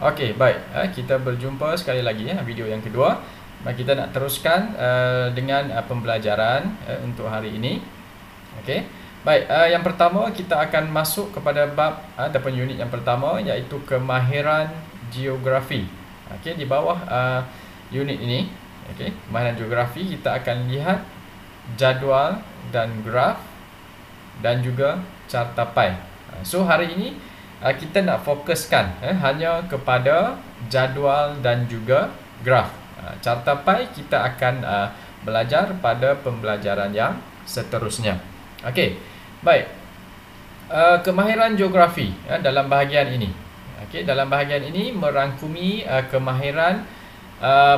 Okey, baik. Kita berjumpa sekali lagi video yang kedua. Kita nak teruskan dengan pembelajaran untuk hari ini. Okey. Baik, yang pertama kita akan masuk kepada bab ataupun unit yang pertama, iaitu kemahiran geografi. Okey, di bawah unit ini, okey, kemahiran geografi, kita akan lihat jadual dan graf dan juga cartapai. So hari ini kita nak fokuskan hanya kepada jadual dan juga graf. Cartapai kita akan belajar pada pembelajaran yang seterusnya. Okey, baik. Kemahiran geografi dalam bahagian ini. Okey, dalam bahagian ini merangkumi kemahiran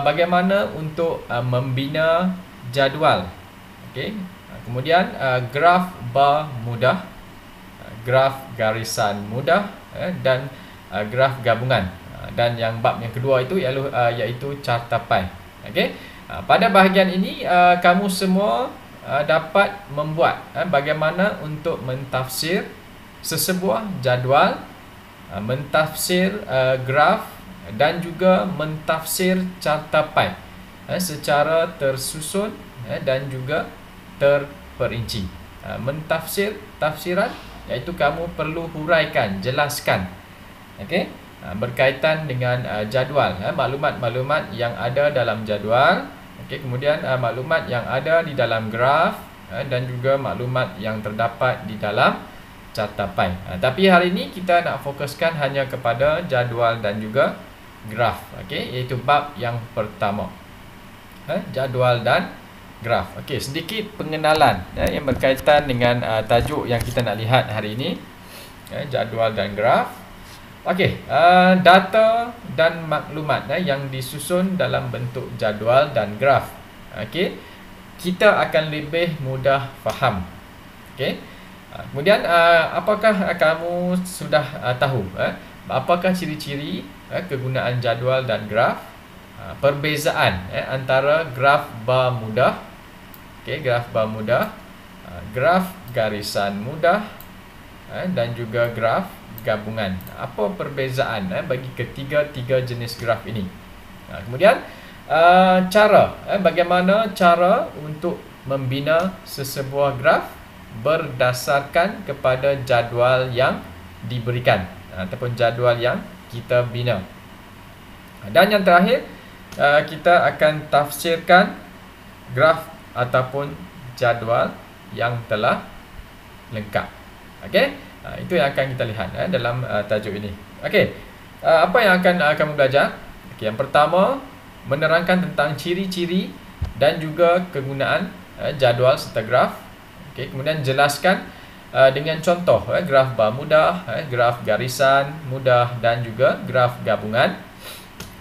bagaimana untuk membina jadual. Okey, kemudian graf bar mudah, graf garisan mudah dan graf gabungan. Dan yang bab yang kedua itu iaitu cartapai. Okey. Pada bahagian ini kamu semua dapat membuat bagaimana untuk mentafsir sesebuah jadual, mentafsir graf dan juga mentafsir cartapai secara tersusun dan juga terperinci. Mentafsir tafsiran iaitu kamu perlu huraikan, jelaskan, okey, berkaitan dengan jadual, maklumat-maklumat yang ada dalam jadual, okey, kemudian maklumat yang ada di dalam graf dan juga maklumat yang terdapat di dalam cartapai. Tapi hari ini kita nak fokuskan hanya kepada jadual dan juga graf, okey, iaitu bab yang pertama, jadual dan graf. Okey, sedikit pengenalan yang berkaitan dengan tajuk yang kita nak lihat hari ini, jadual dan graf. Okey, data dan maklumat yang disusun dalam bentuk jadual dan graf. Okey, kita akan lebih mudah faham. Okey. Kemudian apakah kamu sudah tahu apakah ciri-ciri kegunaan jadual dan graf? Perbezaan antara graf bar mudah, okey, graf bar mudah, graf garisan mudah dan juga graf gabungan. Apa perbezaan bagi ketiga jenis graf ini? Kemudian bagaimana cara untuk membina sesebuah graf berdasarkan kepada jadual yang diberikan ataupun jadual yang kita bina. Dan yang terakhir, kita akan tafsirkan graf ataupun jadual yang telah lengkap. Okey, itu yang akan kita lihat dalam tajuk ini. Okey, apa yang akan kamu belajar? Okey, yang pertama, menerangkan tentang ciri-ciri dan juga kegunaan jadual serta graf. Okey, kemudian jelaskan dengan contoh graf bar mudah, graf garisan mudah dan juga graf gabungan.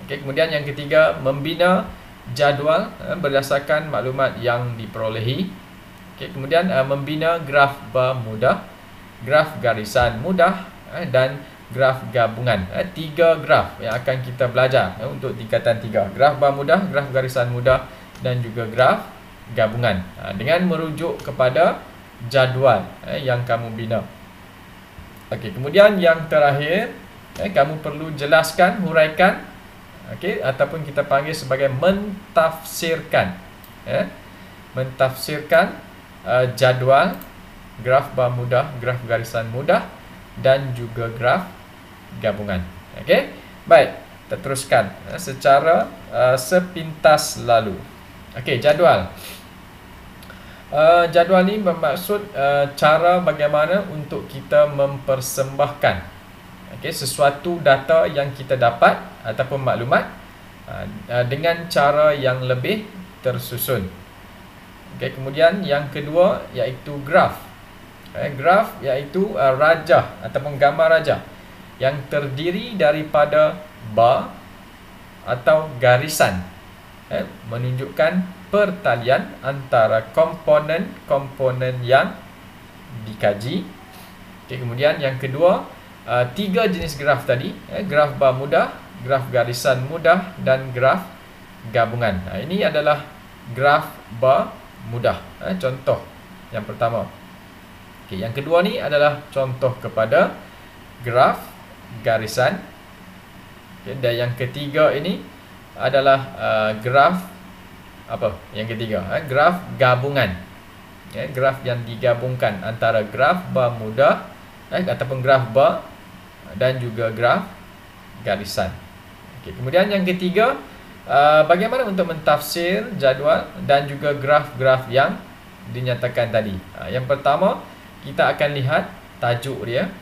Okey, kemudian yang ketiga, membina jadual berdasarkan maklumat yang diperolehi. Okey, kemudian membina graf bar mudah, graf garisan mudah dan graf gabungan. Tiga graf yang akan kita belajar untuk tingkatan 3. Graf bar mudah, graf garisan mudah dan juga graf gabungan, dengan merujuk kepada jadual yang kamu bina. Okey, kemudian yang terakhir, kamu perlu jelaskan, huraikan, okey, ataupun kita panggil sebagai mentafsirkan, mentafsirkan jadual, graf bar mudah, graf garisan mudah dan juga graf gabungan. Okey, baik, kita teruskan secara sepintas lalu. Okey, jadual. Jadual ni bermaksud cara bagaimana untuk kita mempersembahkan sesuatu data yang kita dapat ataupun maklumat dengan cara yang lebih tersusun. Okey, kemudian yang kedua iaitu graf. Graf iaitu rajah ataupun gambar rajah yang terdiri daripada bar atau garisan, menunjukkan pertalian antara komponen-komponen yang dikaji. Okey, kemudian yang kedua, tiga jenis graf tadi, graf bar mudah, graf garisan mudah dan graf gabungan. Ini adalah graf bar mudah, contoh yang pertama. Okey, yang kedua ni adalah contoh kepada graf garisan Okay, dan yang ketiga ini adalah graf apa? Yang ketiga, graf gabungan. Graf yang digabungkan antara graf bar mudah ataupun graf bar dan juga graf garisan. Okay, kemudian yang ketiga, bagaimana untuk mentafsir jadual dan juga graf-graf yang dinyatakan tadi. Yang pertama, kita akan lihat tajuk dia.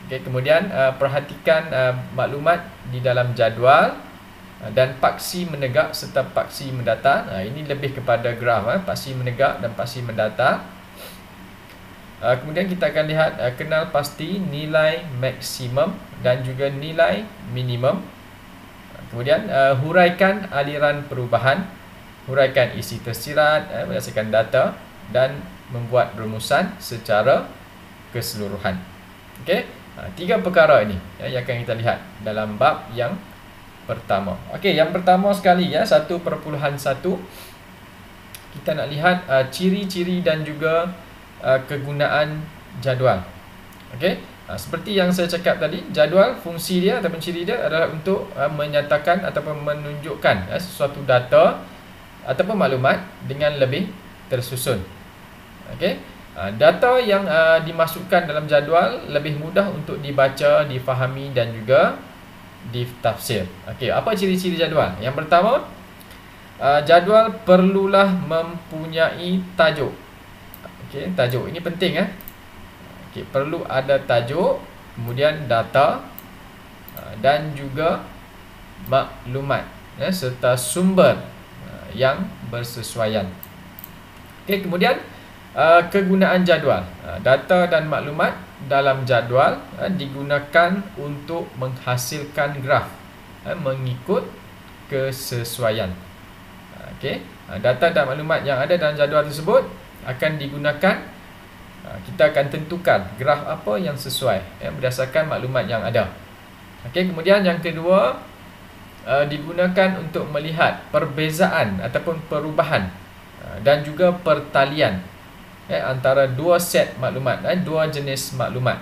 Okay, kemudian perhatikan maklumat di dalam jadual dan paksi menegak serta paksi mendatar. Ini lebih kepada graf, paksi menegak dan paksi mendatar. Kemudian kita akan lihat kenal pasti nilai maksimum dan juga nilai minimum. Kemudian huraikan aliran perubahan, huraikan isi tersirat berdasarkan data dan membuat rumusan secara keseluruhan. Okey, 3 perkara ini yang akan kita lihat dalam bab yang pertama. Okey, yang pertama sekali 1.1 kita nak lihat ciri-ciri dan juga kegunaan jadual. Okey, seperti yang saya cakap tadi, jadual fungsi dia ataupun ciri dia adalah untuk menyatakan ataupun menunjukkan sesuatu data ataupun maklumat dengan lebih tersusun. Okey, data yang dimasukkan dalam jadual lebih mudah untuk dibaca, difahami dan juga ditafsir. Okey, apa ciri-ciri jadual? Yang pertama, jadual perlulah mempunyai tajuk. Okey, tajuk ini penting Okey, perlu ada tajuk, kemudian data dan juga maklumat serta sumber yang bersesuaian. Okey, kemudian kegunaan jadual. Data dan maklumat dalam jadual digunakan untuk menghasilkan graf mengikut kesesuaian. Okey, data dan maklumat yang ada dalam jadual tersebut akan digunakan. Kita akan tentukan graf apa yang sesuai berdasarkan maklumat yang ada. Okey, kemudian yang kedua, digunakan untuk melihat perbezaan ataupun perubahan dan juga pertalian antara dua set maklumat, dua jenis maklumat.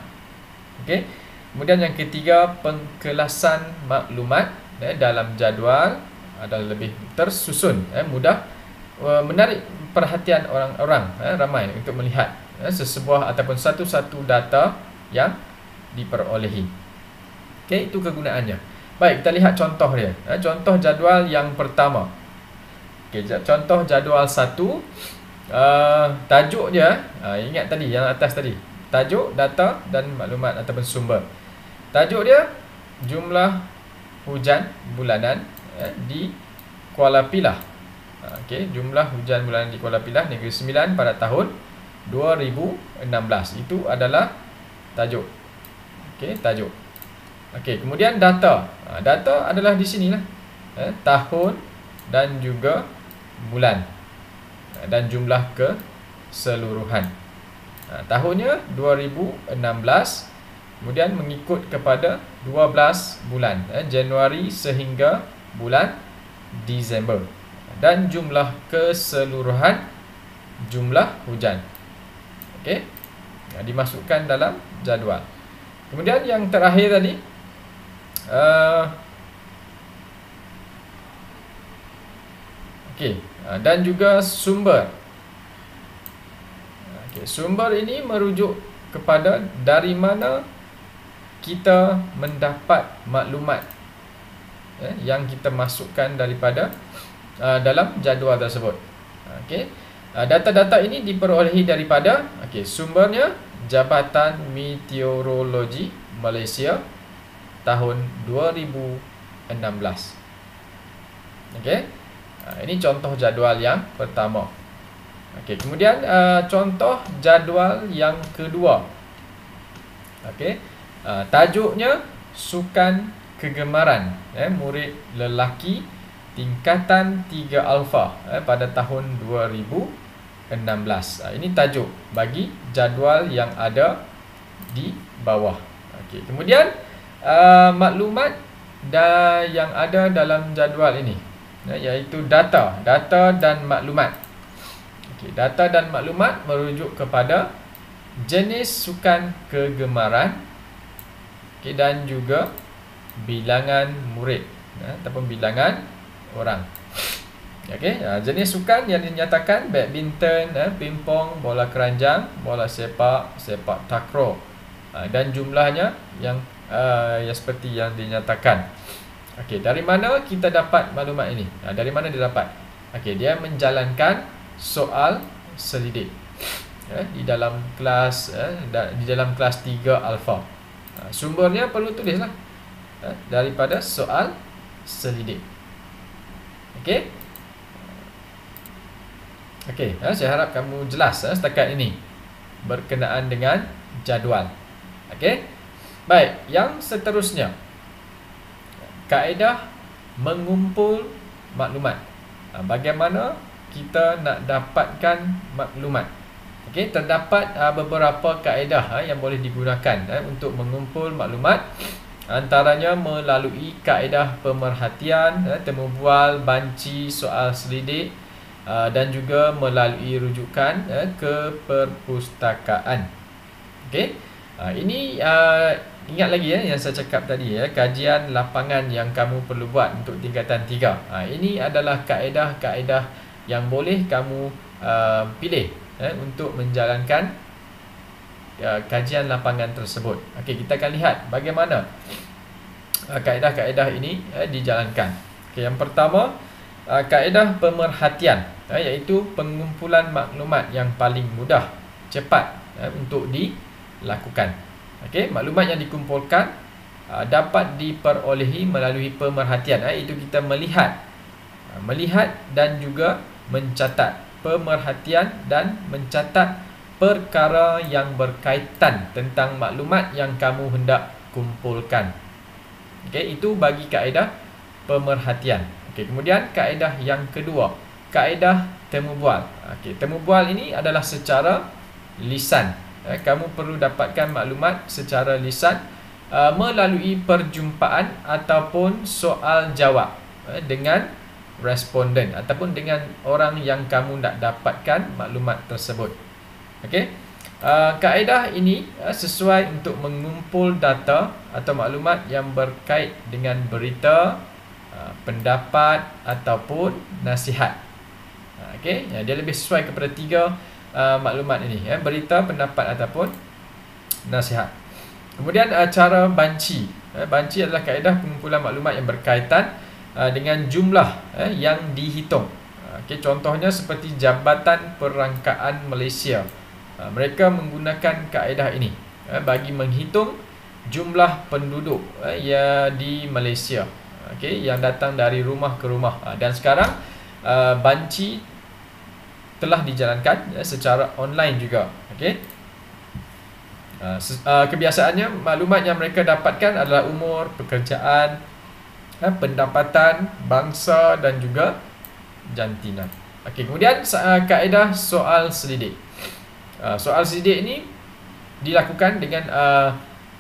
Okey, kemudian yang ketiga, pengkelasan maklumat dalam jadual adalah lebih tersusun, mudah menarik perhatian orang-orang ramai untuk melihat sesebuah ataupun satu-satu data yang diperolehi. Okey, itu kegunaannya. Baik, kita lihat contoh dia. Contoh jadual yang pertama. Okey, contoh jadual 1. Tajuk dia, ingat tadi yang atas tadi. Tajuk, data dan maklumat ataupun sumber. Tajuk dia, jumlah hujan bulanan di Kuala Pilah. Okey, jumlah hujan bulanan di Kuala Pilah Negeri Sembilan pada tahun 2016. Itu adalah tajuk. Okey, tajuk. Okey, kemudian data. Data adalah di sinilah. Tahun dan juga bulan dan jumlah keseluruhan. Tahunnya 2016. Kemudian mengikut kepada 12 bulan, Januari sehingga bulan Disember. Dan jumlah keseluruhan jumlah hujan. Okey, dimasukkan dalam jadual. Kemudian yang terakhir tadi, okey, dan juga sumber. Okey, sumber ini merujuk kepada dari mana kita mendapat maklumat yang kita masukkan daripada dalam jadual tersebut. Okey, data-data ini diperolehi daripada sumbernya Jabatan Meteorologi Malaysia tahun 2016. Okey, ini contoh jadual yang pertama. Okey, kemudian contoh jadual yang kedua. Okey, tajuknya Sukan Kegemaran murid lelaki tingkatan 3 alfa pada tahun 2016. Ini tajuk bagi jadual yang ada di bawah. Okey, kemudian maklumat yang ada dalam jadual ini iaitu data dan maklumat. Okey, data dan maklumat merujuk kepada jenis sukan kegemaran, dan juga bilangan murid ataupun bilangan orang. Okey, jenis sukan yang dinyatakan badminton, pingpong, bola keranjang, bola sepak, sepak takraw, dan jumlahnya yang seperti yang dinyatakan. Okey, dari mana kita dapat maklumat ini? Dari mana dia dapat? Okey, dia menjalankan soal selidik di dalam kelas 3 alfa. Sumbernya perlu tulislah daripada soal selidik. Okey. Okey, saya harap kamu jelas setakat ini berkenaan dengan jadual. Okey. Baik, yang seterusnya, kaedah mengumpul maklumat. Bagaimana kita nak dapatkan maklumat? Okey, terdapat beberapa kaedah yang boleh digunakan untuk mengumpul maklumat. Antaranya melalui kaedah pemerhatian, temu bual, banci, soal selidik, dan juga melalui rujukan ke perpustakaan. Okey. Ini ingat lagi yang saya cakap tadi, kajian lapangan yang kamu perlu buat untuk tingkatan 3. Ini adalah kaedah-kaedah yang boleh kamu pilih untuk menjalankan kajian lapangan tersebut. Okey, kita akan lihat bagaimana kaedah-kaedah ini dijalankan. Okey, yang pertama, kaedah pemerhatian, iaitu pengumpulan maklumat yang paling mudah, cepat untuk dilakukan. Okey, maklumat yang dikumpulkan dapat diperolehi melalui pemerhatian, iaitu kita melihat dan juga mencatat. Pemerhatian dan mencatat perkara yang berkaitan tentang maklumat yang kamu hendak kumpulkan. Okey, itu bagi kaedah pemerhatian. Okey, kemudian kaedah yang kedua, kaedah temu bual. Okey, temu bual ini adalah secara lisan. Kamu perlu dapatkan maklumat secara lisan melalui perjumpaan ataupun soal jawab dengan responden ataupun dengan orang yang kamu nak dapatkan maklumat tersebut. Okey. Kaedah ini sesuai untuk mengumpul data atau maklumat yang berkait dengan berita, pendapat ataupun nasihat. Okey, dia lebih sesuai kepada 3 maklumat ini, berita, pendapat ataupun nasihat. Kemudian cara banci. Banci adalah kaedah pengumpulan maklumat yang berkaitan dengan jumlah yang dihitung. Okey, contohnya seperti Jabatan Perangkaan Malaysia. Mereka menggunakan kaedah ini bagi menghitung jumlah penduduk di Malaysia, okey, yang datang dari rumah ke rumah. Dan sekarang banci telah dijalankan secara online juga. Okey. Kebiasaannya maklumat yang mereka dapatkan adalah umur, pekerjaan, pendapatan, bangsa dan juga jantina. Okey, kemudian kaedah soal selidik. Soal selidik ini dilakukan dengan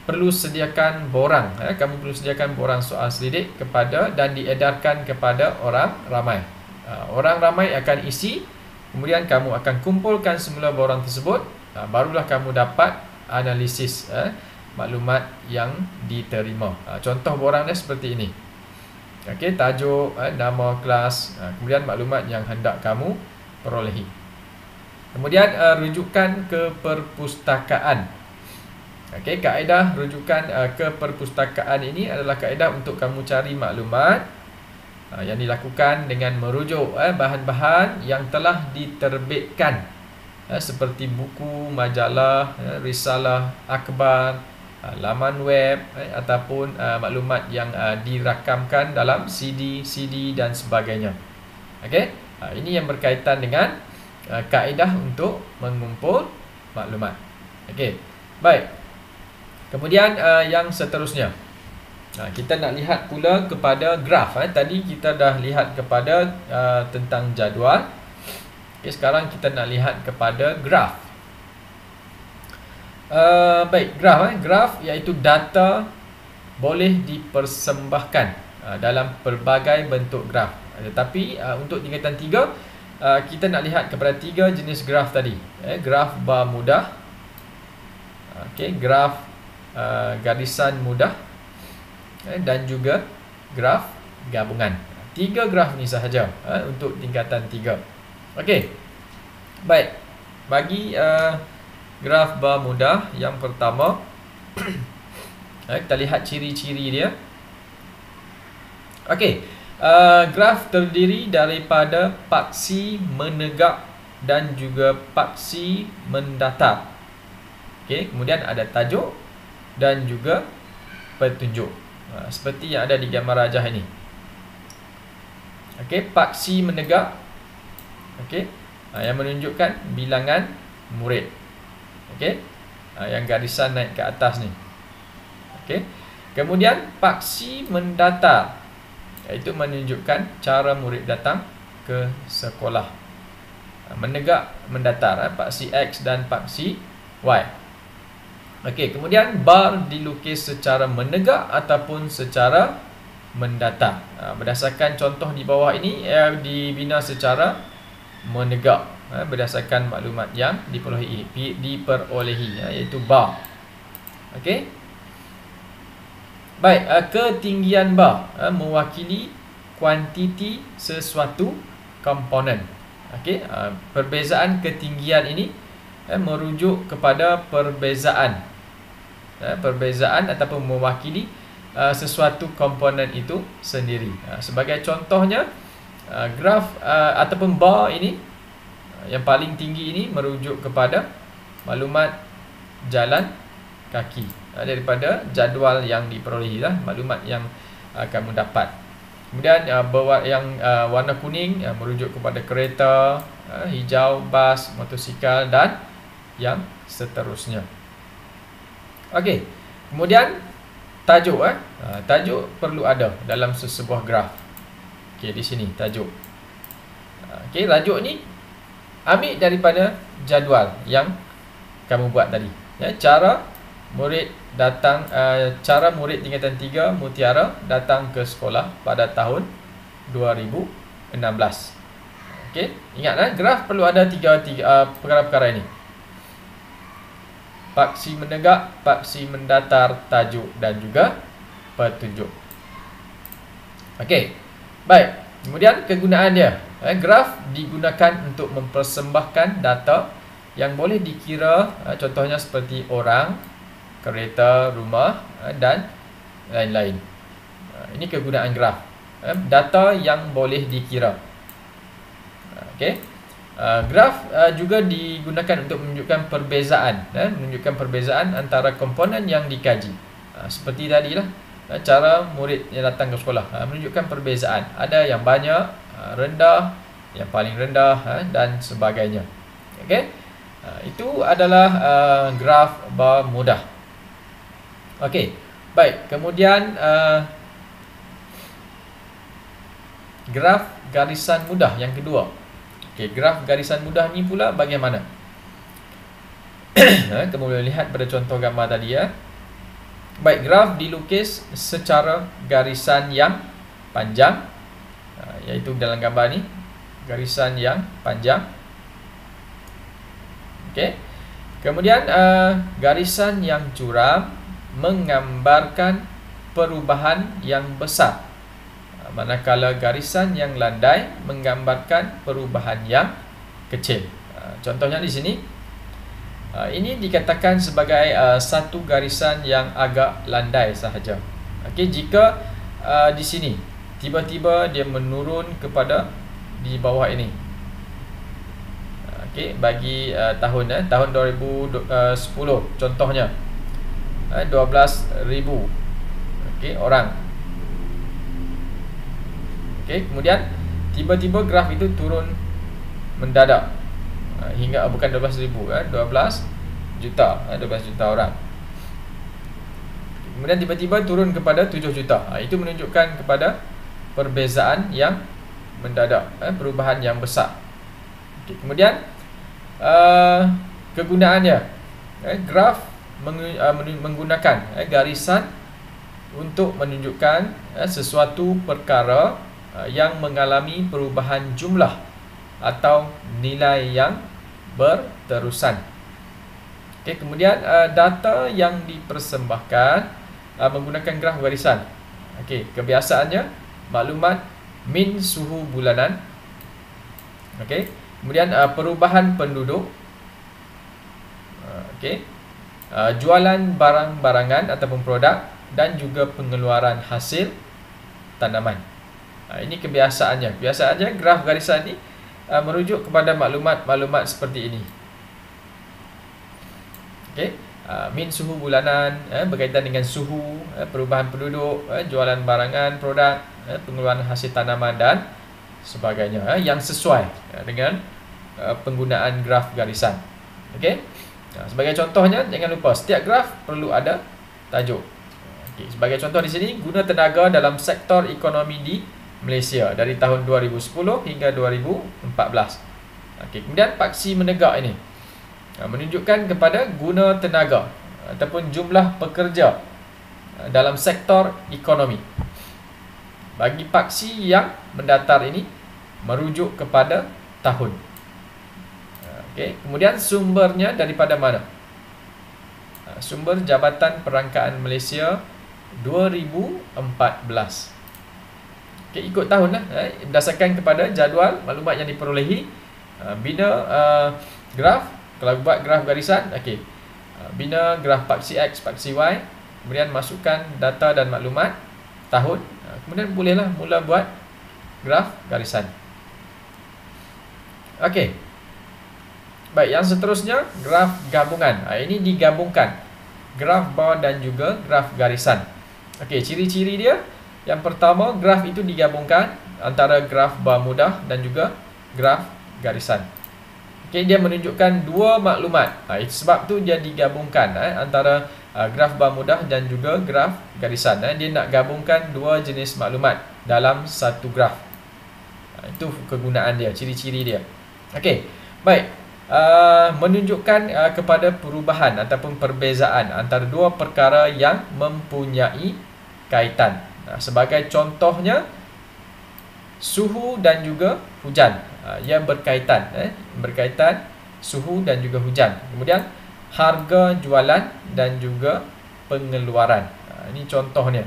perlu sediakan borang. Kamu perlu sediakan borang soal selidik kepada dan diedarkan kepada orang ramai. Orang ramai akan isi, kemudian kamu akan kumpulkan semula borang tersebut, barulah kamu dapat analisis maklumat yang diterima. Contoh borangnya seperti ini. Okey, tajuk, nama kelas, kemudian maklumat yang hendak kamu perolehi. Kemudian rujukan ke perpustakaan. Okey, kaedah rujukan ke perpustakaan ini adalah kaedah untuk kamu cari maklumat yang dilakukan dengan merujuk bahan-bahan yang telah diterbitkan, seperti buku, majalah, risalah, akhbar, laman web, ataupun maklumat yang dirakamkan dalam CD dan sebagainya. Okey, ini yang berkaitan dengan kaedah untuk mengumpul maklumat. Okey, baik. Kemudian yang seterusnya, kita nak lihat pula kepada graf. Tadi kita dah lihat kepada tentang jadual. Okay, sekarang kita nak lihat kepada graf. Baik, graf. Graf iaitu data boleh dipersembahkan dalam pelbagai bentuk graf. Tetapi untuk tingkatan 3, kita nak lihat kepada 3 jenis graf tadi. Graf bar mudah, graf garisan mudah, dan juga graf gabungan. 3 graf ni sahaja untuk tingkatan 3. Okey. Baik. Bagi graf bar mudah yang pertama, kita lihat ciri-ciri dia. Okey. Graf terdiri daripada paksi menegak dan juga paksi mendatar. Okey, kemudian ada tajuk dan juga petunjuk. Seperti yang ada di gambar rajah ini. Okey, paksi menegak. Okey, yang menunjukkan bilangan murid. Okey, yang garisan naik ke atas ni. Okey, kemudian paksi mendatar, iaitu menunjukkan cara murid datang ke sekolah. Menegak, mendatar, paksi X dan paksi Y. Okey, kemudian bar dilukis secara menegak ataupun secara mendatar. Berdasarkan contoh di bawah ini, dibina secara menegak, berdasarkan maklumat yang diperolehi, iaitu bar. Okey. Baik, ketinggian bar mewakili kuantiti sesuatu komponen. Okey, perbezaan ketinggian ini merujuk kepada perbezaan ataupun mewakili sesuatu komponen itu sendiri. Sebagai contohnya, graf ataupun bar ini yang paling tinggi ini merujuk kepada maklumat jalan kaki daripada jadual yang diperolehi lah, maklumat yang kamu dapat. Kemudian yang warna kuning merujuk kepada kereta, hijau bas, motosikal dan yang seterusnya. Okey. Kemudian tajuk tajuk perlu ada dalam sesebuah graf. Okey, di sini tajuk. Okey, tajuk ni ambil daripada jadual yang kamu buat tadi. Cara murid datang cara murid tingkatan 3 Mutiara datang ke sekolah pada tahun 2016. Okey, ingat graf perlu ada tiga perkara-perkara ini. Paksi menegak, paksi mendatar, tajuk dan juga petunjuk. Okey. Baik. Kemudian kegunaan dia. Graf digunakan untuk mempersembahkan data yang boleh dikira, contohnya seperti orang, kereta, rumah dan lain-lain. Ini kegunaan graf. Data yang boleh dikira. Okey. Graf juga digunakan untuk menunjukkan perbezaan antara komponen yang dikaji. Seperti tadilah, cara murid yang datang ke sekolah menunjukkan perbezaan. Ada yang banyak, rendah, yang paling rendah dan sebagainya. Okey. Itu adalah graf bar mudah. Okey. Baik, kemudian graf garisan mudah yang kedua. Okey, graf garisan mudah ni pula bagaimana? Kamu boleh lihat pada contoh gambar tadi ya. Baik, graf dilukis secara garisan yang panjang, iaitu dalam gambar ni garisan yang panjang. Okey. Kemudian garisan yang curam menggambarkan perubahan yang besar, manakala garisan yang landai menggambarkan perubahan yang kecil. Contohnya di sini, ini dikatakan sebagai satu garisan yang agak landai sahaja. Okey, jika di sini tiba-tiba dia menurun kepada di bawah ini. Okey, bagi tahun 2010 contohnya, 12,000 orang. Okey, kemudian tiba-tiba graf itu turun mendadak hingga bukan 12,000, 12 juta, 12 juta orang. Kemudian tiba-tiba turun kepada 7 juta. Itu menunjukkan kepada perbezaan yang mendadak, perubahan yang besar. Okey, kemudian kegunaannya, graf menggunakan garisan untuk menunjukkan sesuatu perkara yang mengalami perubahan jumlah atau nilai yang berterusan. Okey, kemudian data yang dipersembahkan menggunakan graf garisan Okey, kebiasaannya maklumat min suhu bulanan. Okey. Kemudian perubahan penduduk. Okey. Jualan barang-barangan ataupun produk dan juga pengeluaran hasil tanaman. Ini kebiasaannya. Kebiasaannya graf garisan ini merujuk kepada maklumat-maklumat seperti ini. Okey. Min suhu bulanan berkaitan dengan suhu, perubahan penduduk, jualan barangan, produk, pengeluaran hasil tanaman dan sebagainya, yang sesuai dengan penggunaan graf garisan. Okey. Sebagai contohnya, jangan lupa setiap graf perlu ada tajuk. Okay. Sebagai contoh di sini, guna tenaga dalam sektor ekonomi di Malaysia dari tahun 2010 hingga 2014. Okay. Kemudian paksi menegak ini menunjukkan kepada guna tenaga ataupun jumlah pekerja dalam sektor ekonomi. Bagi paksi yang mendatar ini merujuk kepada tahun. Okay. Kemudian sumbernya daripada mana? Sumber Jabatan Perangkaan Malaysia 2014. Okay, ikut tahun lah, berdasarkan kepada jadual maklumat yang diperolehi. Bina graf. Kalau buat graf garisan, okay. Bina graf paksi X, paksi Y. Kemudian masukkan data dan maklumat tahun. Kemudian bolehlah mula buat graf garisan. Okey. Baik, yang seterusnya graf gabungan. Ini digabungkan graf bar dan juga graf garisan. Okey, ciri-ciri dia. Yang pertama, graf itu digabungkan antara graf bar mudah dan juga graf garisan. Okey, dia menunjukkan dua maklumat. Itu sebab tu dia digabungkan antara graf bar mudah dan juga graf garisan. Dia nak gabungkan dua jenis maklumat dalam satu graf. Itu kegunaan dia, ciri-ciri dia. Okey, baik. Menunjukkan kepada perubahan ataupun perbezaan antara dua perkara yang mempunyai kaitan. Sebagai contohnya, suhu dan juga hujan yang berkaitan, berkaitan suhu dan juga hujan. Kemudian harga jualan dan juga pengeluaran. Ini contohnya.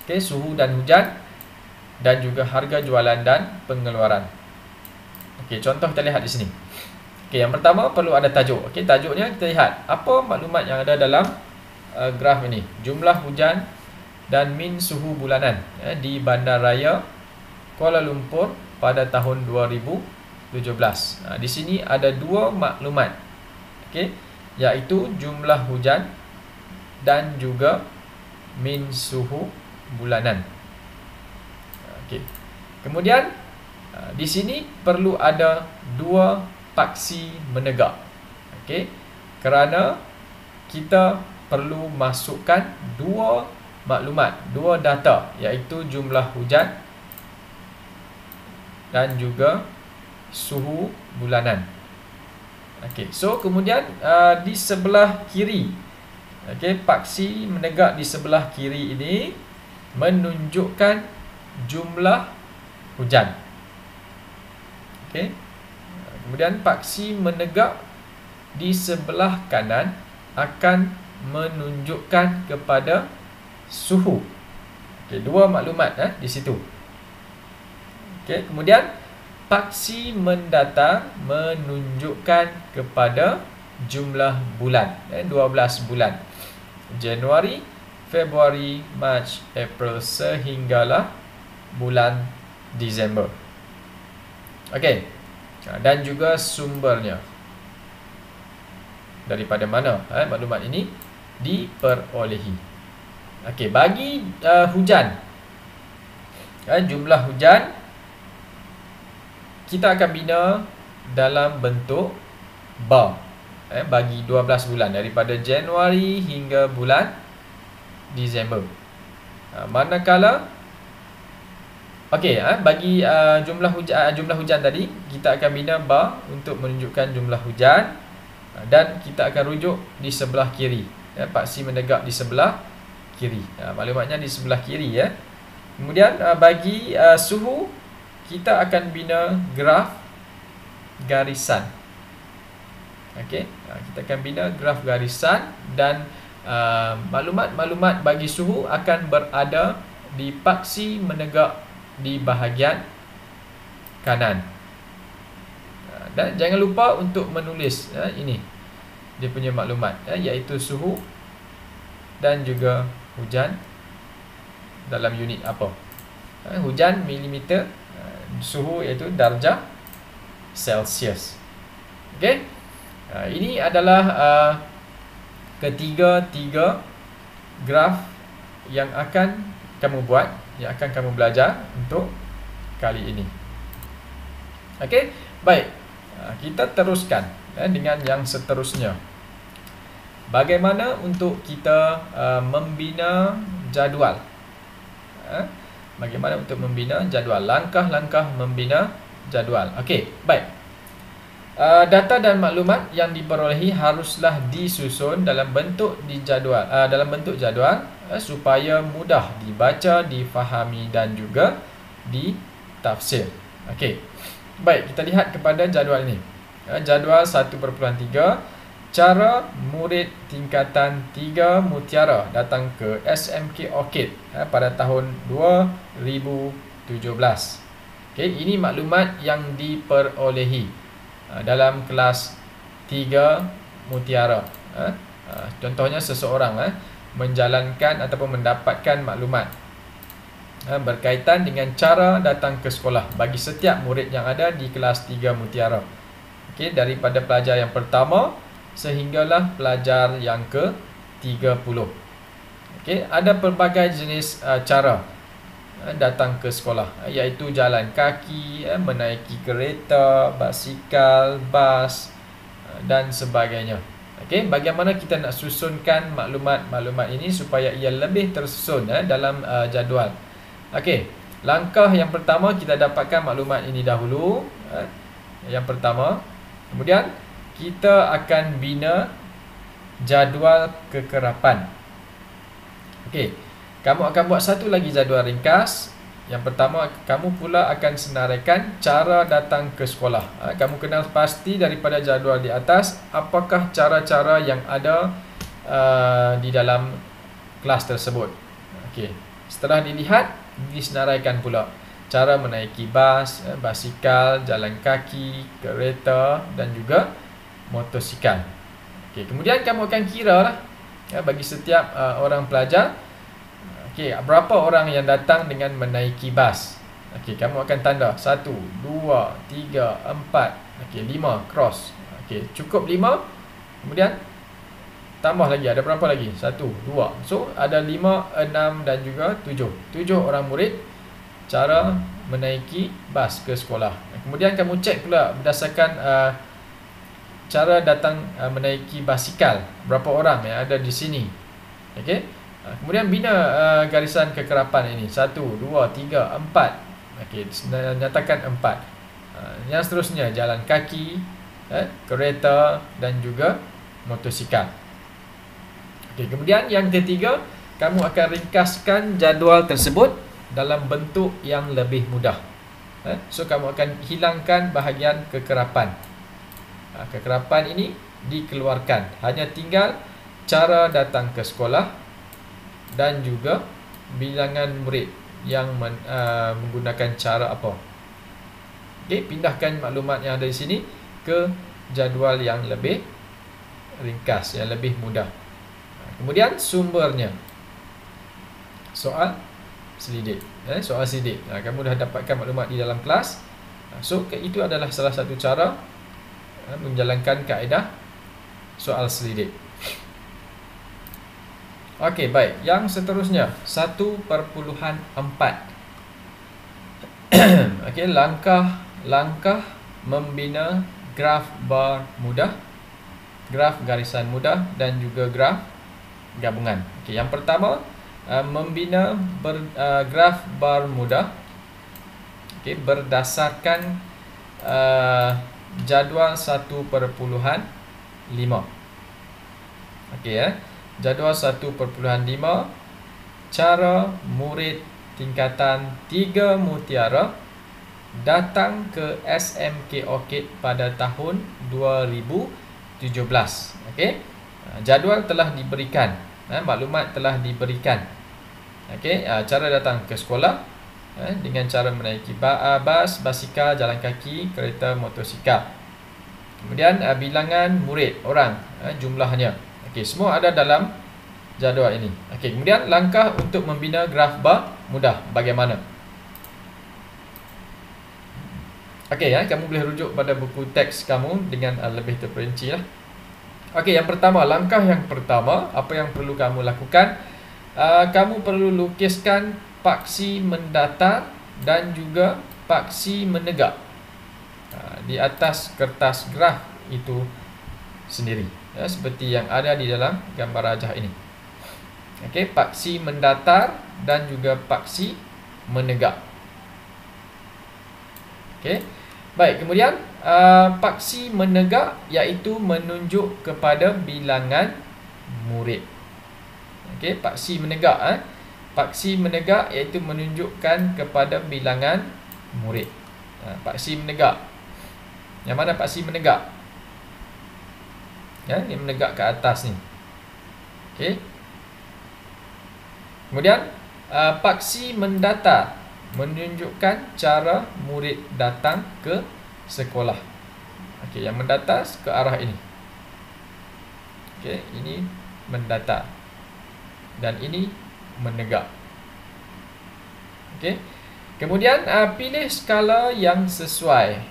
Okey, suhu dan hujan dan juga harga jualan dan pengeluaran. Okey, contoh kita lihat di sini. Okey, yang pertama perlu ada tajuk. Okey, tajuknya kita lihat apa maklumat yang ada dalam graf ini. Jumlah hujan dan min suhu bulanan di Bandaraya Kuala Lumpur pada tahun 2017. Di sini ada dua maklumat. Okey, iaitu jumlah hujan dan juga min suhu bulanan. Okey. Kemudian di sini perlu ada dua paksi menegak. Okey. Kerana kita perlu masukkan dua maklumat, dua data, iaitu jumlah hujan dan juga suhu bulanan. Okey. So kemudian di sebelah kiri, okey, paksi menegak di sebelah kiri ini menunjukkan jumlah hujan. Okey. Kemudian paksi menegak di sebelah kanan akan menunjukkan kepada suhu. Okey, dua maklumat di situ. Okey, kemudian paksi mendatar menunjukkan kepada jumlah bulan, 12 bulan. Januari, Februari, Mac, April sehinggalah bulan Disember. Okey. Dan juga sumbernya. Daripada mana maklumat ini diperolehi. Okey, bagi hujan, jumlah hujan kita akan bina dalam bentuk bar bagi 12 bulan daripada Januari hingga bulan Disember. Manakala bagi jumlah hujan tadi kita akan bina bar untuk menunjukkan jumlah hujan dan kita akan rujuk di sebelah kiri. Paksi menegak di sebelah kiri. Maklumatnya di sebelah kiri ya. Kemudian bagi suhu kita akan bina graf garisan. Okey, kita akan bina graf garisan dan maklumat-maklumat bagi suhu akan berada di paksi menegak di bahagian kanan. Dan jangan lupa untuk menulis ini dia punya maklumat, iaitu suhu dan juga hujan dalam unit apa. Hujan milimeter, suhu iaitu darjah Celsius. Okey. Ini adalah ketiga graf yang akan kamu buat, yang akan kamu belajar untuk kali ini. Okey. Baik. Kita teruskan dengan yang seterusnya. Bagaimana untuk kita membina jadual? Bagaimana untuk membina jadual? Langkah-langkah membina jadual. Okey, baik. Data dan maklumat yang diperolehi haruslah disusun dalam bentuk jadual supaya mudah dibaca, difahami dan juga ditafsir. Okey. Baik, kita lihat kepada jadual ini. Jadual 1.3, cara murid tingkatan 3 Mutiara datang ke SMK Orchid pada tahun 2017. Okey, ini maklumat yang diperolehi dalam kelas 3 Mutiara. Contohnya seseorang menjalankan ataupun mendapatkan maklumat berkaitan dengan cara datang ke sekolah bagi setiap murid yang ada di kelas 3 Mutiara. Okey, daripada pelajar yang pertama sehinggalah pelajar yang ke-30. Okey, ada pelbagai jenis cara datang ke sekolah, iaitu jalan kaki, menaiki kereta, basikal, bas dan sebagainya. Okey, bagaimana kita nak susunkan maklumat-maklumat ini supaya ia lebih tersusun dalam jadual. Okey, langkah yang pertama kita dapatkan maklumat ini dahulu. Yang pertama, kemudian kita akan bina jadual kekerapan. Okey, kamu akan buat satu lagi jadual ringkas. Yang pertama, kamu pula akan senaraikan cara datang ke sekolah. Kamu kenal pasti daripada jadual di atas apakah cara-cara yang ada di dalam kelas tersebut. Okey, setelah dilihat, disenaraikan pula cara menaiki bas, basikal, jalan kaki, kereta dan juga motosikal. Okey, kemudian kamu akan kira lah bagi setiap orang pelajar, okey, berapa orang yang datang dengan menaiki bas. Okey, kamu akan tanda 1, 2, 3, 4, okey, 5 cross. Okey, cukup 5. Kemudian tambah lagi, ada berapa lagi? 1, 2. So, ada 5, 6 dan juga 7. 7 orang murid cara menaiki bas ke sekolah. Kemudian kamu cek pula berdasarkan cara datang menaiki basikal, berapa orang yang ada di sini. Okey. Kemudian bina garisan kekerapan ini. 1, 2, 3, 4. Okey, nyatakan 4. Yang seterusnya jalan kaki, kereta dan juga motosikal. Okey, kemudian yang ketiga, kamu akan ringkaskan jadual tersebut dalam bentuk yang lebih mudah. So, kamu akan hilangkan bahagian kekerapan. Kekerapan ini dikeluarkan. Hanya tinggal cara datang ke sekolah dan juga bilangan murid yang menggunakan cara apa. Okey, pindahkan maklumat yang ada di sini ke jadual yang lebih ringkas, yang lebih mudah. Kemudian sumbernya, soal selidik. Soal selidik, kamu dah dapatkan maklumat di dalam kelas. So, itu adalah salah satu cara menjalankan kaedah soal selidik. Okey, baik. Yang seterusnya 1.4. Okey, langkah membina graf bar mudah, graf garisan mudah dan juga graf gabungan. Okey, yang pertama, membina graf bar mudah. Okey, berdasarkan jadual 1.5. Okey, jadual 1.5, cara murid tingkatan 3 Mutiara datang ke SMK Orchid pada tahun 2017. Okey, jadual telah diberikan maklumat telah diberikan. Okey, cara datang ke sekolah dengan cara menaiki bas, basikal, jalan kaki, kereta, motosikal. Kemudian bilangan murid orang, jumlahnya. Okey, semua ada dalam jadual ini. Okey, kemudian langkah untuk membina graf bar mudah. Bagaimana? Okey, kamu boleh rujuk pada buku teks kamu dengan lebih terperinci lah. Okey, yang pertama, langkah yang pertama, apa yang perlu kamu lakukan? Kamu perlu lukiskan paksi mendatar dan juga paksi menegak di atas kertas graf itu sendiri, seperti yang ada di dalam gambar rajah ini. Okey, paksi mendatar dan juga paksi menegak. Okey. Baik, kemudian paksi menegak iaitu menunjuk kepada bilangan murid. Okey, paksi menegak paksi menegak iaitu menunjukkan kepada bilangan murid. Paksi menegak. Yang mana paksi menegak? Yang menegak ke atas ni. Okey. Kemudian paksi mendatar menunjukkan cara murid datang ke sekolah. Okey, yang mendatar ke arah ini. Okey, ini mendatar. Dan ini menegak. Okey. Kemudian pilih skala yang sesuai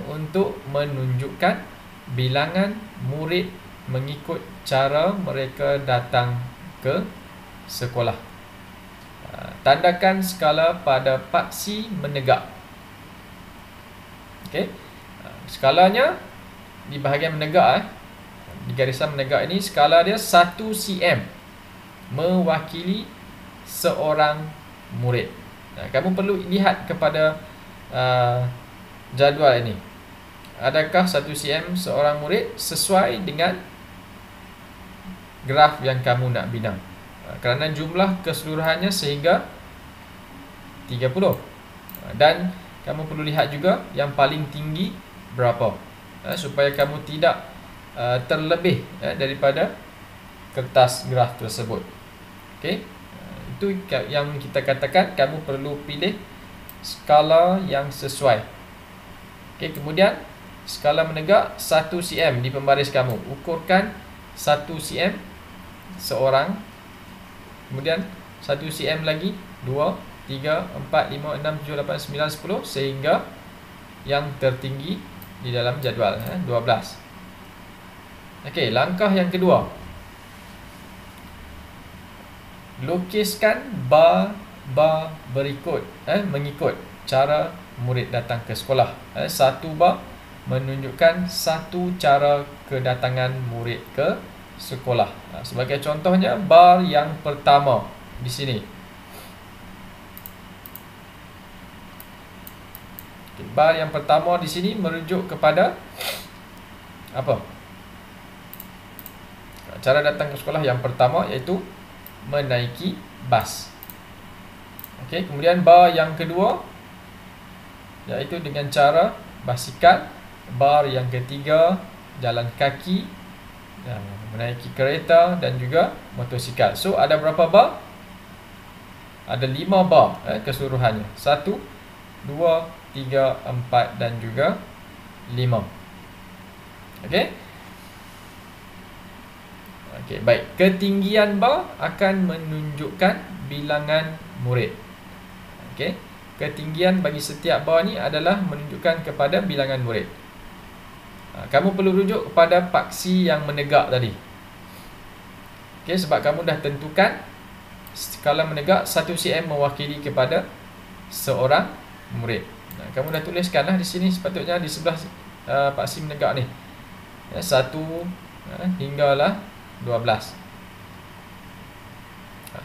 untuk menunjukkan bilangan murid mengikut cara mereka datang ke sekolah. Tandakan skala pada paksi menegak. Okey. Skalanya di bahagian menegak di garisan menegak ini skala dia 1 cm mewakili seorang murid. Kamu perlu lihat kepada jadual ini. Adakah 1 cm seorang murid sesuai dengan graf yang kamu nak bina? Kerana jumlah keseluruhannya sehingga 30. Dan kamu perlu lihat juga yang paling tinggi berapa, supaya kamu tidak terlebih daripada kertas graf tersebut. Okey, itu yang kita katakan kamu perlu pilih skala yang sesuai. Okey, kemudian skala menegak 1 cm di pembaris kamu. Ukurkan 1 cm seorang. Kemudian 1 cm lagi 2, 3, 4, 5, 6, 7, 8, 9, 10 sehingga yang tertinggi di dalam jadual 12. Okey, langkah yang kedua. Lukiskan bar berikut mengikut cara murid datang ke sekolah. Satu bar menunjukkan satu cara kedatangan murid ke sekolah. Sebagai contohnya bar yang pertama di sini. Bar yang pertama di sini merujuk kepada apa? Cara datang ke sekolah yang pertama iaitu menaiki bas. Okey, kemudian bar yang kedua iaitu dengan cara basikal. Bar yang ketiga jalan kaki, menaiki kereta dan juga motosikal. So ada berapa bar? Ada 5 bar keseluruhannya. 1, 2, 3, 4 dan juga 5. Okey. Okey, baik. Ketinggian bar akan menunjukkan bilangan murid. Okey. Ketinggian bagi setiap bar ni adalah menunjukkan kepada bilangan murid. Kamu perlu rujuk kepada paksi yang menegak tadi. Okey, sebab kamu dah tentukan skala menegak 1 cm mewakili kepada seorang murid. Kamu dah tuliskanlah di sini, sepatutnya di sebelah paksi menegak ni. 1 hinggalah 12.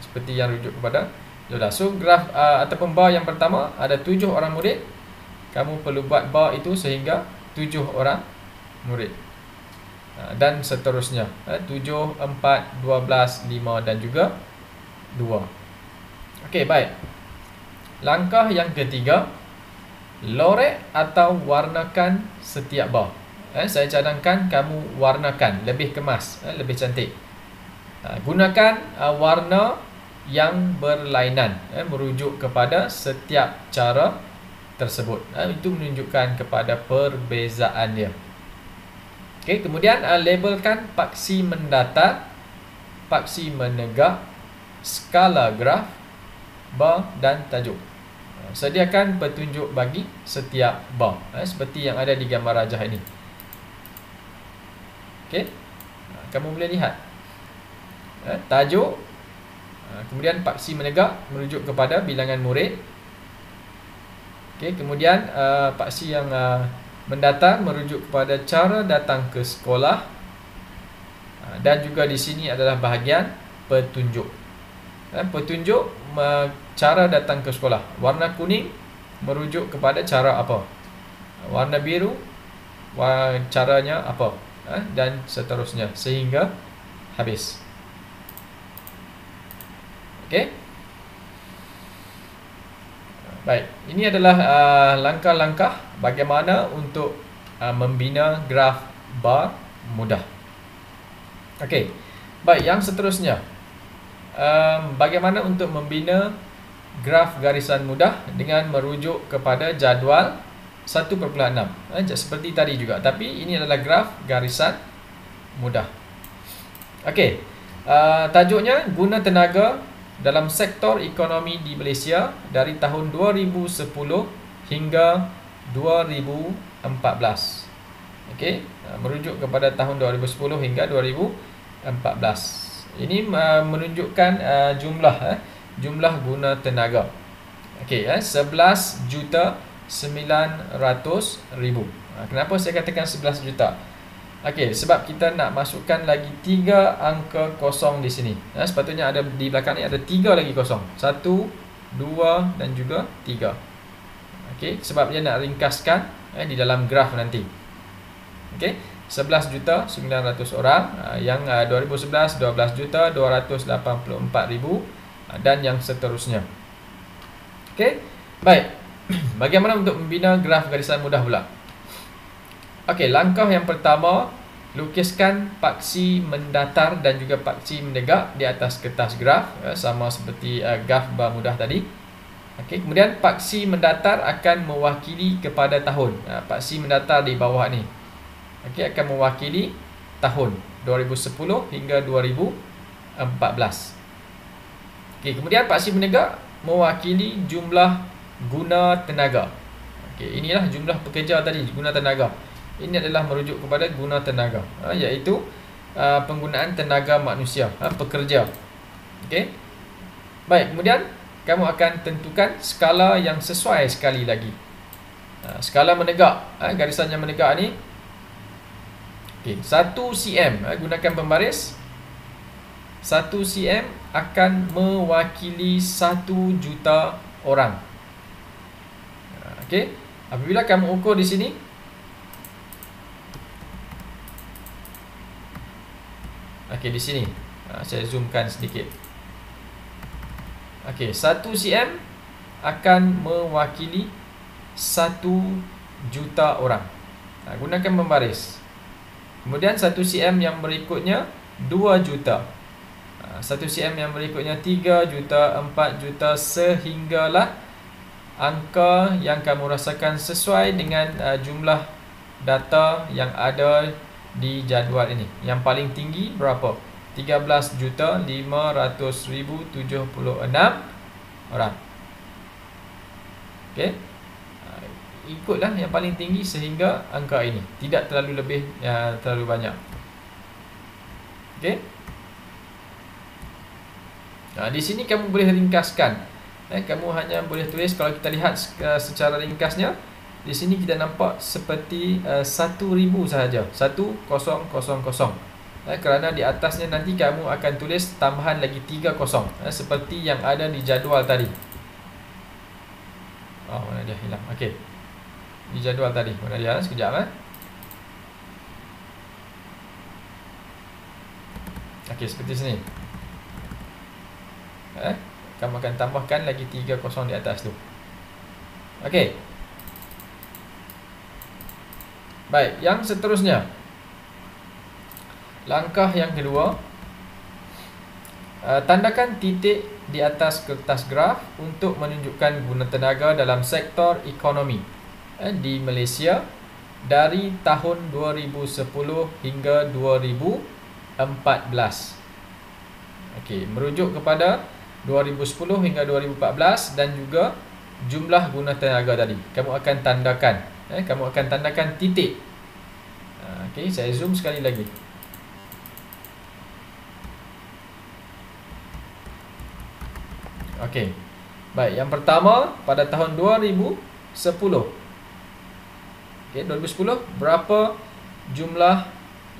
Seperti yang rujuk kepada 12. So graf ataupun bar yang pertama ada 7 orang murid. Kamu perlu buat bar itu sehingga 7 orang murid. Dan seterusnya 7, 4, 12, 5 dan juga 2. Okey, baik. Langkah yang ketiga, lorek atau warnakan setiap bar. Saya cadangkan kamu warnakan, lebih kemas, lebih cantik. Gunakan warna yang berlainan, merujuk kepada setiap cara tersebut. Itu menunjukkan kepada perbezaan dia. Okey, kemudian labelkan paksi mendatar, paksi menegak, skala graf, bar dan tajuk. Sediakan petunjuk bagi setiap bar, seperti yang ada di gambar rajah ini. Okey, kamu boleh lihat tajuk, kemudian paksi menegak merujuk kepada bilangan murid. Okey, kemudian paksi yang mendatar merujuk kepada cara datang ke sekolah, dan juga di sini adalah bahagian petunjuk. Petunjuk cara datang ke sekolah. Warna kuning merujuk kepada cara apa, warna biru caranya apa, dan seterusnya sehingga habis. Okey. Baik, ini adalah langkah-langkah bagaimana untuk membina graf bar mudah. Okey. Baik, yang seterusnya, bagaimana untuk membina graf garisan mudah dengan merujuk kepada jadual 1/6. Seperti tadi juga, tapi ini adalah graf garisan mudah. Okey. Tajuknya guna tenaga dalam sektor ekonomi di Malaysia dari tahun 2010 hingga 2014. Okey, merujuk kepada tahun 2010 hingga 2014. Ini menunjukkan jumlah guna tenaga. Okey, 11,900,000. Kenapa saya katakan 11 juta? Okey, sebab kita nak masukkan lagi 3 angka kosong di sini. Sepatutnya ada di belakang ni ada 3 lagi kosong. 1, 2 dan juga 3. Okey, sebab dia nak ringkaskan di dalam graf nanti. Okey, 11,900,000 orang, yang 2011 12,284,000 dan yang seterusnya. Okey. Baik. Bagaimana untuk membina graf garisan mudah pula? Okey, langkah yang pertama, lukiskan paksi mendatar dan juga paksi menegak di atas kertas graf, sama seperti graf bar mudah tadi. Okey, kemudian paksi mendatar akan mewakili kepada tahun. Paksi mendatar di bawah ni, okey, akan mewakili tahun 2010 hingga 2014. Okey, kemudian paksi menegak mewakili jumlah guna tenaga. Okey, inilah jumlah pekerja tadi, guna tenaga. Ini adalah merujuk kepada guna tenaga, iaitu penggunaan tenaga manusia, pekerja. Okey. Baik, kemudian kamu akan tentukan skala yang sesuai sekali lagi. Skala menegak, garisan yang menegak ni, okey, 1 cm, gunakan pembaris. 1 cm akan mewakili 1 juta orang. Okey, apabila kamu ukur di sini, okey, di sini saya zoomkan sedikit. Okey, 1 cm akan mewakili 1 juta orang. Gunakan pembaris. Kemudian 1 cm yang berikutnya 2 juta. 1 cm yang berikutnya 3 juta, 4 juta, sehinggalah angka yang kamu rasakan sesuai dengan jumlah data yang ada di jadual ini. Yang paling tinggi berapa? 13,500,076 orang. Okey. Ikutlah yang paling tinggi sehingga angka ini, tidak terlalu lebih, terlalu banyak. Okey. Di sini kamu boleh ringkaskan. Kamu hanya boleh tulis, kalau kita lihat secara ringkasnya, di sini kita nampak seperti 1,000 sahaja, 1000. Kerana di atasnya nanti kamu akan tulis tambahan lagi 3 kosong, seperti yang ada di jadual tadi. Oh, mana dia hilang? Okey, di jadual tadi, mana dia? Sekejap. Okey, seperti sini. Kamu akan tambahkan lagi 3 kosong di atas tu. Okey. Baik, yang seterusnya, langkah yang kedua, Tandakan titik di atas kertas graf untuk menunjukkan guna tenaga dalam sektor ekonomi di Malaysia dari tahun 2010 hingga 2014. Okey, merujuk kepada 2010 hingga 2014 dan juga jumlah guna tenaga tadi. Kamu akan tandakan, kamu akan tandakan titik. Okey, saya zoom sekali lagi. Okey. Baik, yang pertama pada tahun 2010. Okey, 2010 berapa jumlah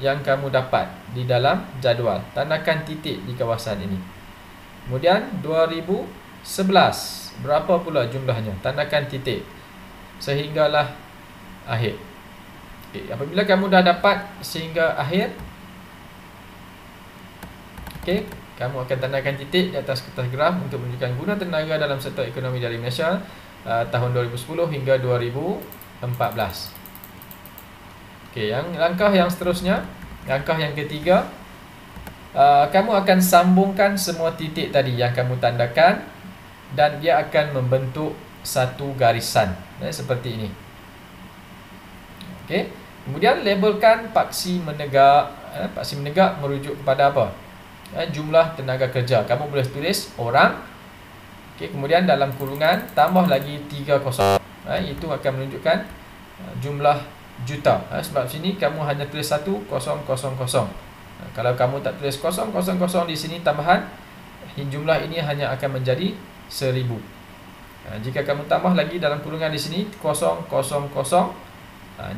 yang kamu dapat di dalam jadual? Tandakan titik di kawasan ini. Kemudian 2011 berapa pula jumlahnya? Tandakan titik sehinggalah akhir. Okey, apabila kamu dah dapat sehingga akhir, okey, kamu akan tandakan titik di atas kertas graf untuk menunjukkan guna tenaga dalam sektor ekonomi dari Malaysia tahun 2010 hingga 2014. Okey, langkah yang seterusnya, langkah yang ketiga, kamu akan sambungkan semua titik tadi yang kamu tandakan dan dia akan membentuk satu garisan seperti ini. Okey, kemudian labelkan paksi menegak. Paksi menegak merujuk kepada apa? Jumlah tenaga kerja. Kamu boleh tulis orang. Okey, kemudian dalam kurungan tambah lagi 30. Itu akan menunjukkan jumlah juta. Sebab sini kamu hanya tulis 1000. Kalau kamu tak tulis 000 di sini tambahan, jumlah ini hanya akan menjadi 1000. Jika kamu tambah lagi dalam kurungan di sini 000,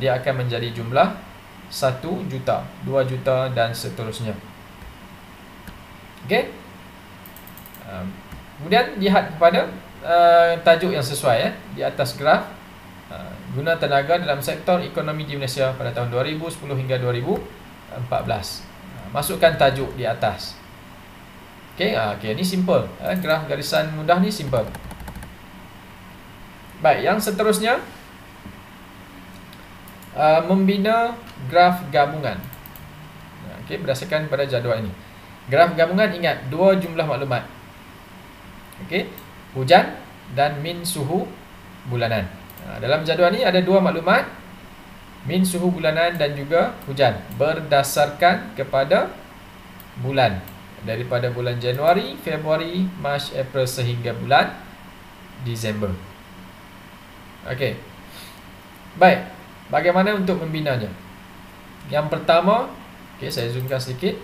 dia akan menjadi jumlah 1 juta, 2 juta dan seterusnya. Okey. Kemudian lihat kepada tajuk yang sesuai di atas graf. Guna tenaga dalam sektor ekonomi di Malaysia pada tahun 2010 hingga 2014. Masukkan tajuk di atas. Okey, ini simple. Graf garisan mudah ni simple. Baik, yang seterusnya membina graf gabungan. Okey, berdasarkan pada jadual ini. Graf gabungan, ingat dua jumlah maklumat. Okey, hujan dan min suhu bulanan. Dalam jadual ni ada dua maklumat, min suhu bulanan dan juga hujan, berdasarkan kepada bulan. Daripada bulan Januari, Februari, Mac, April sehingga bulan Disember. Okey. Baik, bagaimana untuk membinanya? Yang pertama, okey, saya zoomkan sedikit.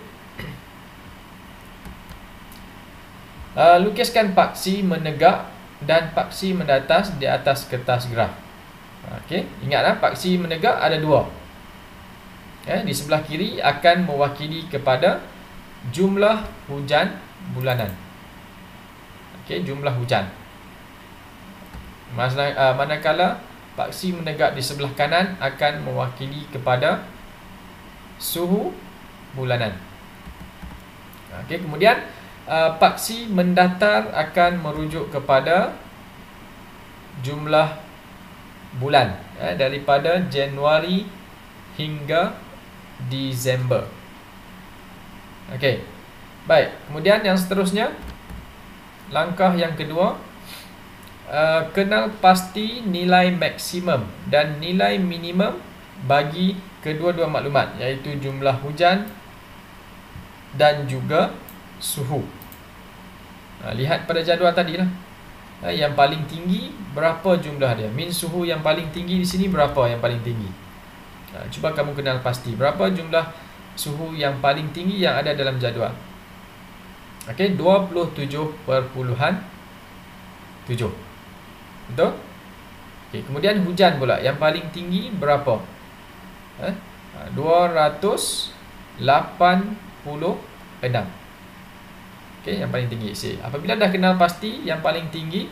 Lukiskan paksi menegak dan paksi mendatas di atas kertas graf. Okey, ingatlah paksi menegak ada dua. Di sebelah kiri akan mewakili kepada jumlah hujan bulanan. Okey, jumlah hujan. Manakala paksi menegak di sebelah kanan akan mewakili kepada suhu bulanan. Okey, kemudian paksi mendatar akan merujuk kepada jumlah bulan daripada Januari hingga Disember. Okey. Baik, kemudian yang seterusnya, langkah yang kedua, kenal pasti nilai maksimum dan nilai minimum bagi kedua-dua maklumat, iaitu jumlah hujan dan juga suhu. Lihat pada jadual tadi lah. Yang paling tinggi berapa jumlah dia? Min suhu yang paling tinggi di sini berapa yang paling tinggi? Cuba kamu kenal pasti berapa jumlah suhu yang paling tinggi yang ada dalam jadual. Okey, 27.7. Betul? Okey, kemudian hujan pula yang paling tinggi berapa? 286. Okey, yang paling tinggi. Apabila dah kenal pasti yang paling tinggi,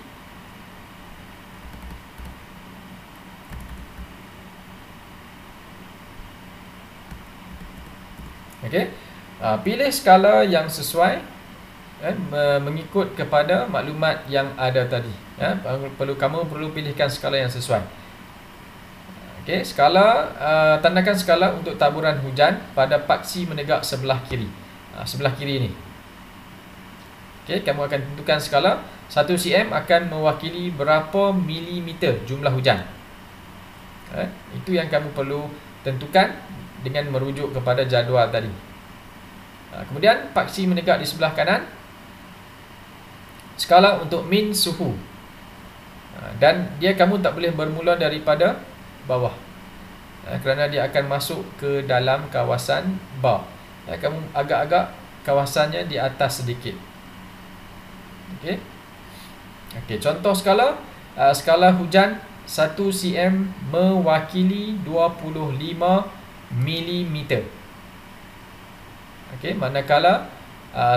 okey, pilih skala yang sesuai mengikut kepada maklumat yang ada tadi. Kamu perlu pilihkan skala yang sesuai. Okey, skala, tandakan skala untuk taburan hujan pada paksi menegak sebelah kiri. Sebelah kiri ni. Okey, kamu akan tentukan skala 1 cm akan mewakili berapa milimeter jumlah hujan. Itu yang kamu perlu tentukan dengan merujuk kepada jadual tadi. Kemudian paksi menegak di sebelah kanan, skala untuk min suhu. Dan dia kamu tak boleh bermula daripada bawah, kerana dia akan masuk ke dalam kawasan bar. Kamu agak-agak kawasannya di atas sedikit. Okey, contoh skala, skala hujan 1 cm mewakili 25 mm. Okey, manakala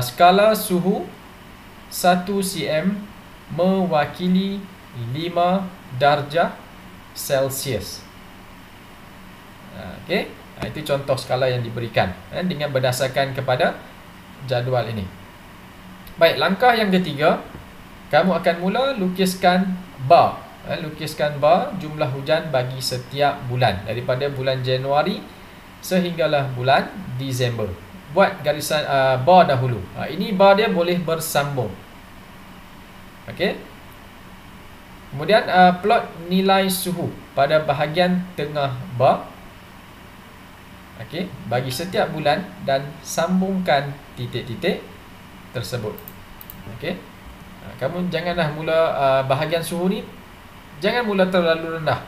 skala suhu 1 cm mewakili 5 darjah Celsius. Okey, itu contoh skala yang diberikan dengan berdasarkan kepada jadual ini. Baik, langkah yang ketiga, kamu akan mula lukiskan bar. Lukiskan bar jumlah hujan bagi setiap bulan daripada bulan Januari sehinggalah bulan Disember. Buat garisan bar dahulu. Ini bar dia boleh bersambung. Okey. Kemudian plot nilai suhu pada bahagian tengah bar. Okey, bagi setiap bulan dan sambungkan titik-titik tersebut. Okey. Kamu janganlah mula bahagian suhu ni jangan mula terlalu rendah.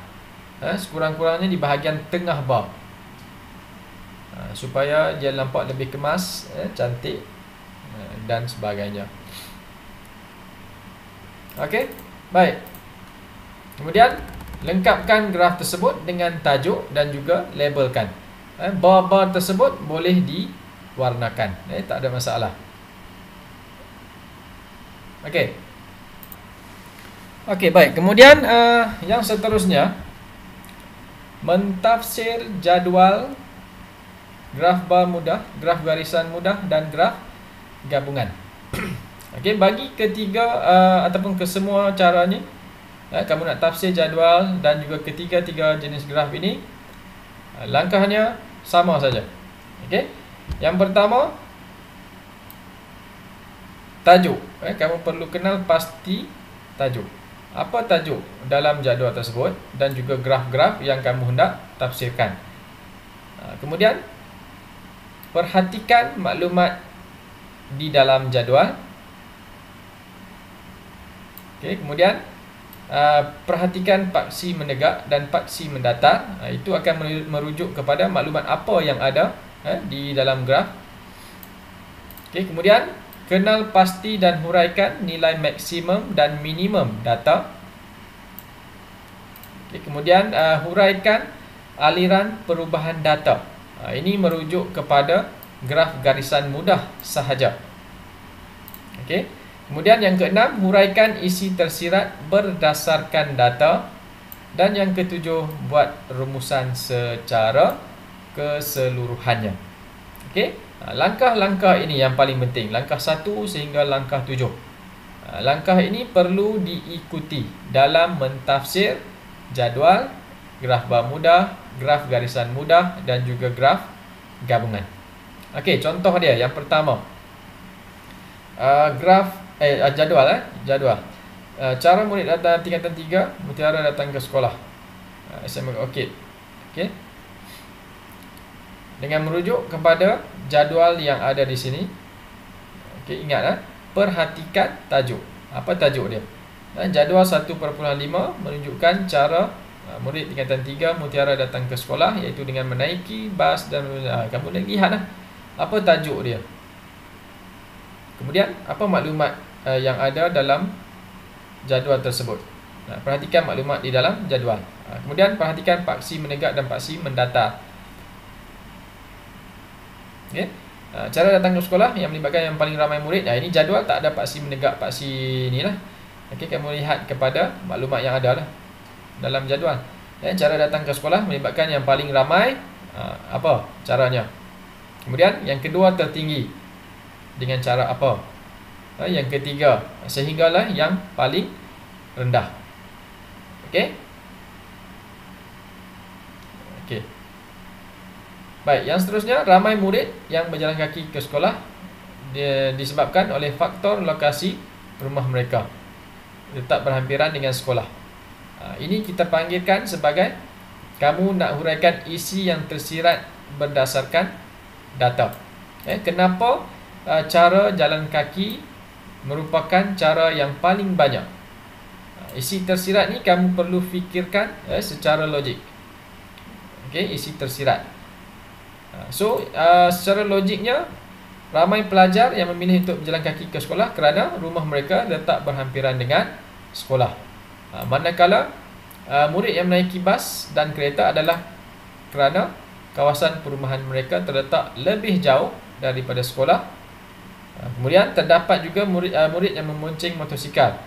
Sekurang-kurangnya di bahagian tengah bar. Supaya dia nampak lebih kemas, cantik dan sebagainya. Okey. Baik. Kemudian lengkapkan graf tersebut dengan tajuk dan juga labelkan. Bar-bar tersebut boleh diwarnakan. Tak ada masalah. Okey. Okey, baik. Kemudian yang seterusnya, mentafsir jadual, graf bar mudah, graf garisan mudah dan graf gabungan. Okey, bagi ketiga ataupun kesemua cara ni, kamu nak tafsir jadual dan juga ketiga-tiga jenis graf ini, langkahnya sama saja. Okey. Yang pertama, tajuk. Kamu perlu kenal pasti tajuk. Apa tajuk dalam jadual tersebut dan juga graf-graf yang kamu hendak tafsirkan. Kemudian perhatikan maklumat di dalam jadual. Okey, kemudian perhatikan paksi menegak dan paksi mendatar. Itu akan merujuk kepada maklumat apa yang ada di dalam graf. Okey, kemudian kenal pasti dan huraikan nilai maksimum dan minimum data. Okey, kemudian huraikan aliran perubahan data. Ini merujuk kepada graf garisan mudah sahaja. Okey. Kemudian yang keenam, huraikan isi tersirat berdasarkan data. Dan yang ketujuh, buat rumusan secara keseluruhannya. Okey. Langkah-langkah ini yang paling penting. Langkah 1 sehingga langkah 7. Langkah ini perlu diikuti dalam mentafsir jadual, graf bar mudah, graf garisan mudah dan juga graf gabungan. Okey, contoh dia yang pertama. Jadual. Cara murid datang tingkatan 3, mutiara datang ke sekolah. SMK Orchid. Okey. Dengan merujuk kepada jadual yang ada di sini. Okey, ingat perhatikan tajuk. Apa tajuk dia? Jadual 1.5 menunjukkan cara murid tingkatan 3 mutiara datang ke sekolah, iaitu dengan menaiki bas dan kamu lihat apa tajuk dia. Kemudian apa maklumat yang ada dalam jadual tersebut. Perhatikan maklumat di dalam jadual. Kemudian perhatikan paksi menegak dan paksi mendatar. Okay. Cara datang ke sekolah yang melibatkan yang paling ramai murid. Ini jadual tak ada paksi menegak, paksi inilah. Okey, kamu lihat kepada maklumat yang ada lah dalam jadual. Cara datang ke sekolah melibatkan yang paling ramai, apa caranya. Kemudian yang kedua, tertinggi dengan cara apa. Yang ketiga, sehinggalah yang paling rendah. Okey. Okey. Baik, yang seterusnya, ramai murid yang berjalan kaki ke sekolah disebabkan oleh faktor lokasi rumah mereka letak berhampiran dengan sekolah. Ini kita panggilkan sebagai kamu nak huraikan isi yang tersirat berdasarkan data. Kenapa cara jalan kaki merupakan cara yang paling banyak? Isi tersirat ni kamu perlu fikirkan secara logik. Isi tersirat. So secara logiknya, ramai pelajar yang memilih untuk berjalan kaki ke sekolah kerana rumah mereka letak berhampiran dengan sekolah. Manakala murid yang menaiki bas dan kereta adalah kerana kawasan perumahan mereka terletak lebih jauh daripada sekolah. Kemudian terdapat juga murid yang memonceng motosikal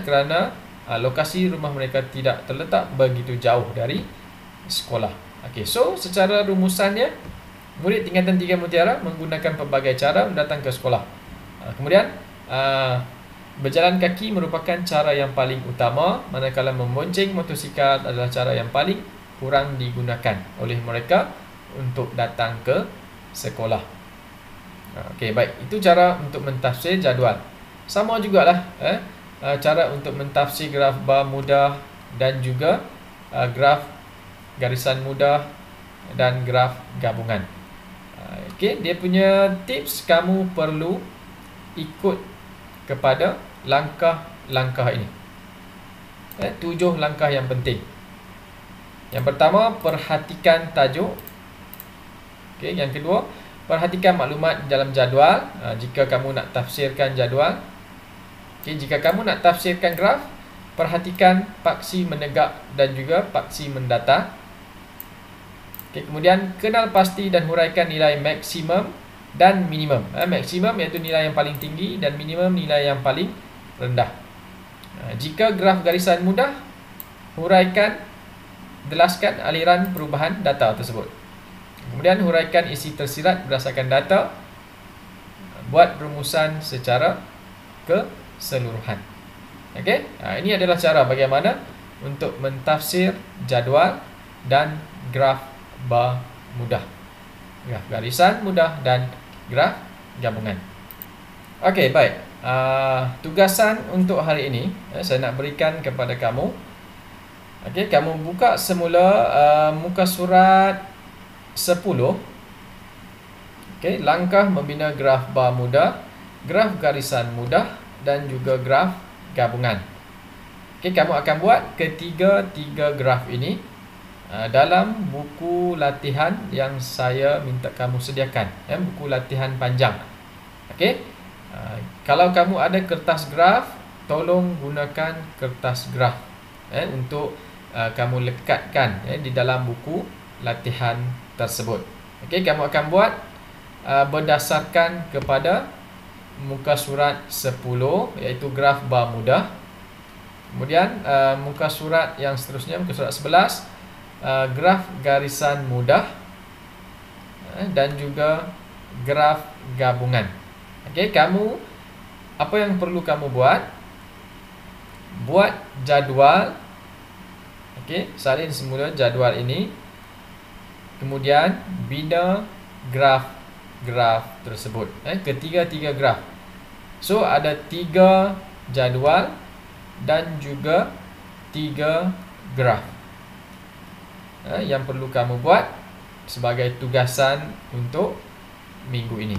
kerana lokasi rumah mereka tidak terletak begitu jauh dari sekolah. So secara rumusannya, murid tingkatan 3 Mutiara menggunakan pelbagai cara datang ke sekolah. Kemudian berjalan kaki merupakan cara yang paling utama, manakala memonceng motosikal adalah cara yang paling kurang digunakan oleh mereka untuk datang ke sekolah. Baik, itu cara untuk mentafsir jadual. Sama jugalah cara untuk mentafsir graf bar mudah dan juga graf garisan mudah dan graf gabungan. Dia punya tips, kamu perlu ikut kepada langkah-langkah ini. 7 langkah yang penting. Yang pertama, perhatikan tajuk. Yang kedua, perhatikan maklumat dalam jadual jika kamu nak tafsirkan jadual. Jika kamu nak tafsirkan graf, perhatikan paksi menegak dan juga paksi mendatar. Kemudian kenal pasti dan huraikan nilai maksimum dan minimum. Maksimum iaitu nilai yang paling tinggi dan minimum nilai yang paling rendah. Jika graf garisan mudah, huraikan, jelaskan aliran perubahan data tersebut. Kemudian huraikan isi tersirat berdasarkan data. Buat rumusan secara keseluruhan. Ini adalah cara bagaimana untuk mentafsir jadual dan graf bar mudah, graf garisan mudah dan graf gabungan. Baik. Tugasan untuk hari ini saya nak berikan kepada kamu. Kamu buka semula muka surat 10. Langkah membina graf bar mudah, graf garisan mudah dan juga graf gabungan. Kamu akan buat ketiga-tiga graf ini dalam buku latihan yang saya minta kamu sediakan, buku latihan panjang. Kalau kamu ada kertas graf, tolong gunakan kertas graf untuk kamu lekatkan di dalam buku latihan tersebut. Kamu akan buat berdasarkan kepada muka surat 10, iaitu graf bar mudah. Kemudian muka surat yang seterusnya, muka surat 11, graf garisan mudah dan juga graf gabungan. Kamu, apa yang perlu kamu buat? Buat jadual. Salin semula jadual ini. Kemudian bina graf tersebut. Ketiga-tiga graf. So ada 3 jadual dan juga 3 graf yang perlu kamu buat sebagai tugasan untuk minggu ini.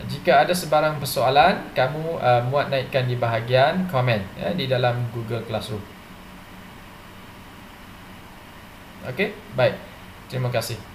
Jika ada sebarang persoalan, kamu muat naikkan di bahagian komen di dalam Google Classroom. Baik. Terima kasih.